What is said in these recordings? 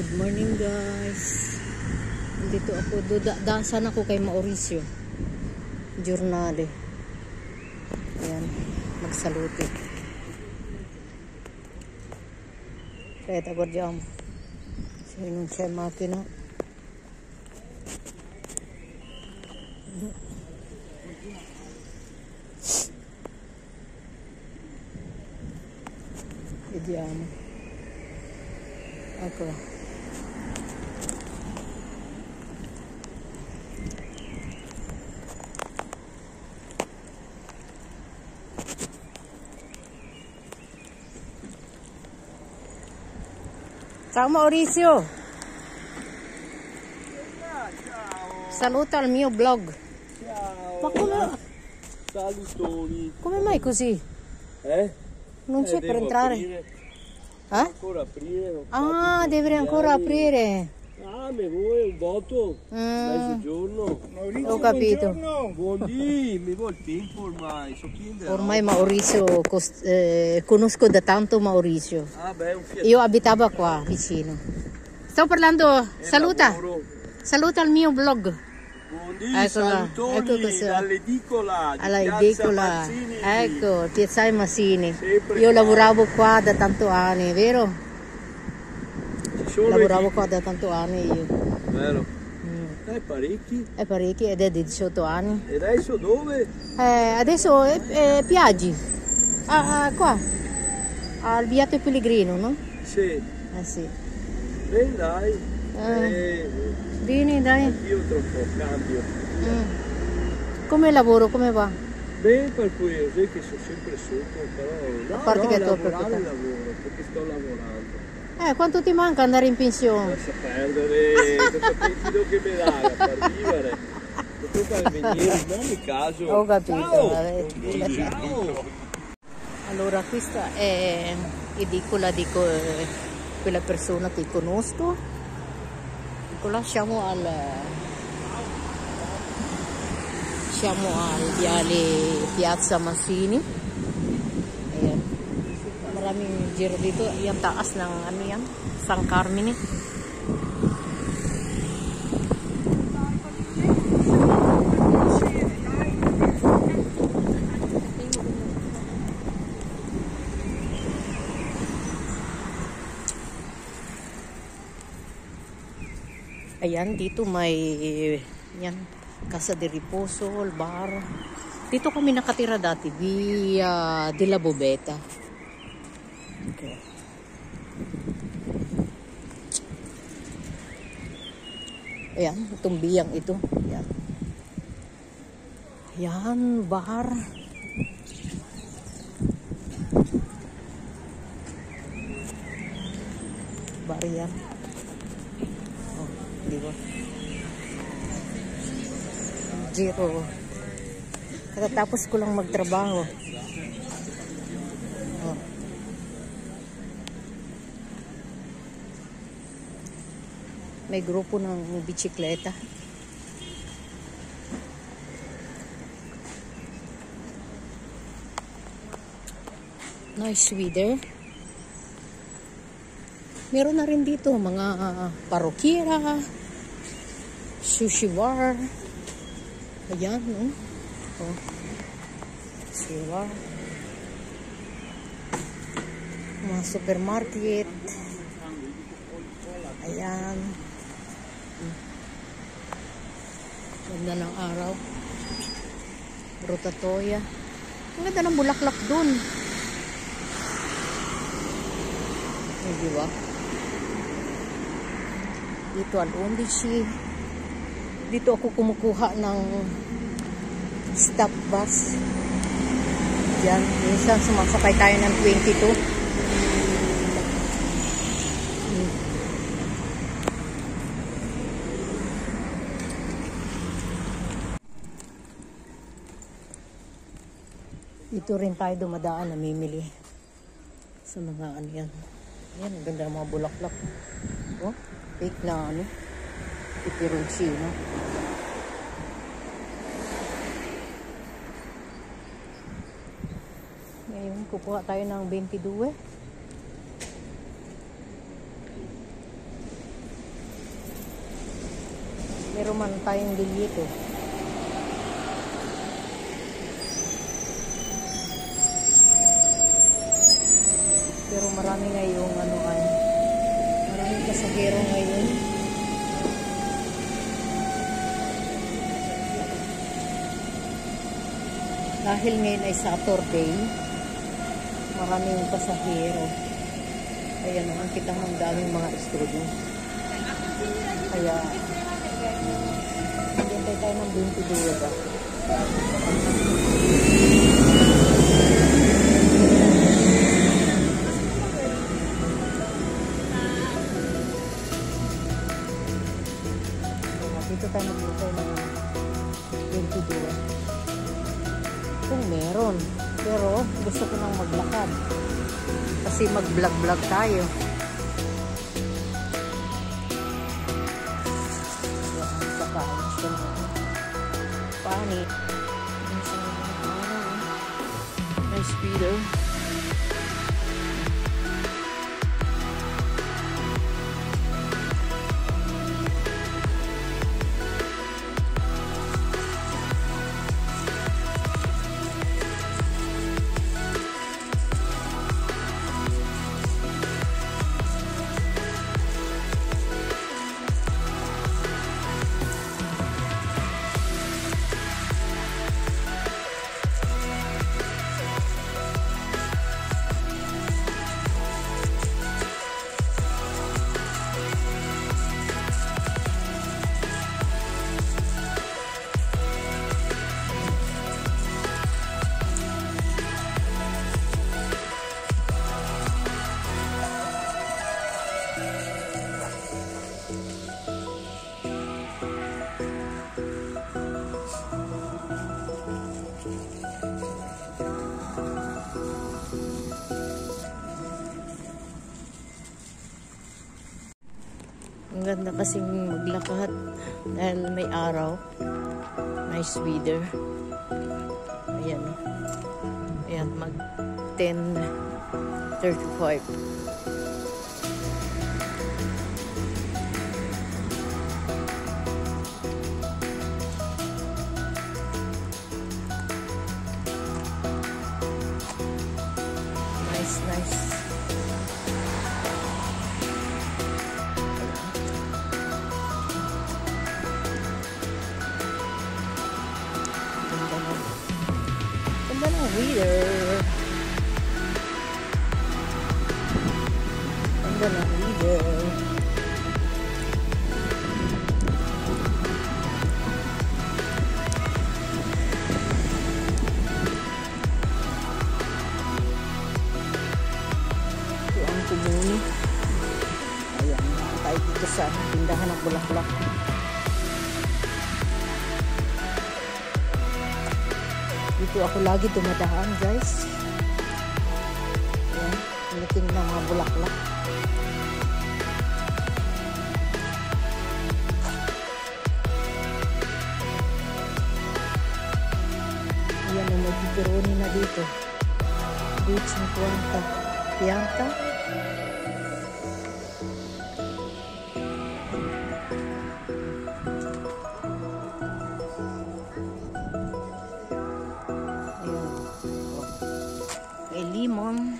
Good morning guys. Dito ako, daan ako kay Mauricio Giornale. Ayan, magsaluti. Kaya guardiamo se non c'è macchina. Vediamo. Eccola. Ciao Maurizio. Ciao. Saluta al mio blog. Ciao. Ma come? Salutoni. Come mai così? Non c'è per devo entrare? Aprire. Ancora aprire. Ah, devi ancora aprire. Ah, mi vuoi un voto? Mezzogiorno. Maurizio, ho capito. Buondì, mi vuoi il tempo ormai? So Ormai Maurizio, conosco da tanto Maurizio. Ah, beh, un piacere. Io abitavo qua vicino. Sto parlando, saluta. Lavoro. Saluta il mio blog. Buondì, Eccola, salutoni ecco questo. dall'edicola di Alla Piazza edicola, Mazzini. ecco, Piazzale Mazzini. Sempre Io qua. lavoravo qua da tanto anni, vero? Ci sono Lavoravo qua da tanto anni io. Vero. Parecchi. È parecchi ed è di 18 anni. E adesso dove? Adesso è Piaggi, qua, al Beato Pellegrino, no? Sì. Sì. Beh, dai. Vieni, dai. Io tra un po' cambio. Come lavoro, come va? Beh, per cui io sai che sono sempre sotto, però... A parte che tu lavorare lavoro, perché sto lavorando. Quanto ti manca andare in pensione? Lascia perdere, cosa pensi che mi dai a far vivere? Potrebbe venire in ogni caso. Ho capito. Ciao! Ciao! Allora, questa è edicola di quella persona che conosco. Ecco, siamo al viale Piazza Mazzini. Ayan. Maraming giro dito. Yung taas ng ano yan, San Carmine. Ayan, dito may yan, Casa de Riposo, bar. Dito kami nakatira dati, via della Bobeta. Okay. Ayan, itong biyang ito. Ayan. Ayan, bar. Bar yan. Di ba? Giro. Katatapos ko lang magtrabaho. Oh. May grupo ng bisikleta. Nice weather. Meron na rin dito mga parokira, sushi bar. Ayan, no? Oh. Sushi bar. Mga supermarket. Ayan. Ganda ng araw. Rotatoria. Ang ganda ng bulaklak dun. Di ba? Dito al 11. Dito ako kumukuha ng stop bus. Diyan. Minsan sumasakay tayo ng 22. Dito rin tayo dumadaan, namimili sa mga ano yan. Yan, ang ganda ng mga bulaklak. Oh, fake na ano. Peperoncino. Ngayon, kukuha tayo ng 22. Meron man tayong lilyito. Pero marami ngayong maraming pasahero ngayon. Dahil ngayon ay Saturday, maraming pasahero. Ayan, ang kita ng daming mga student. Kaya, hintay tayo ng 22 ba? Dito tayo maglutay ng 22. Kung meron. Pero gusto ko nang maglakad. Kasi mag-vlog-vlog tayo. Yan, saka gusto mo. Pani. Nice speeder. Ang ganda kasing maglakad dahil may araw. Nice weather. Ayan. Ayan, mag 10:35. Nice, nice. Ganda ng weather. Ganda ng weather. Ito ang Kumuni. Ayan, tayo dito sa tindahan ng bulaklak. Dito ako lagi dumadaan, guys. Ayan, piniting ng mga bulaklak. Ayan, may pepperoni na dito. Beach ng Pianta. Limon.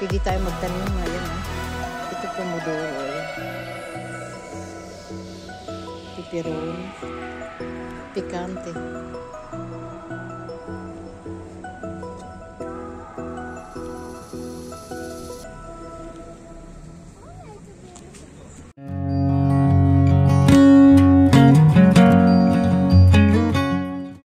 Pwede tayo magtanim ngayon. Ito pomodoro. Piperon. Pikante.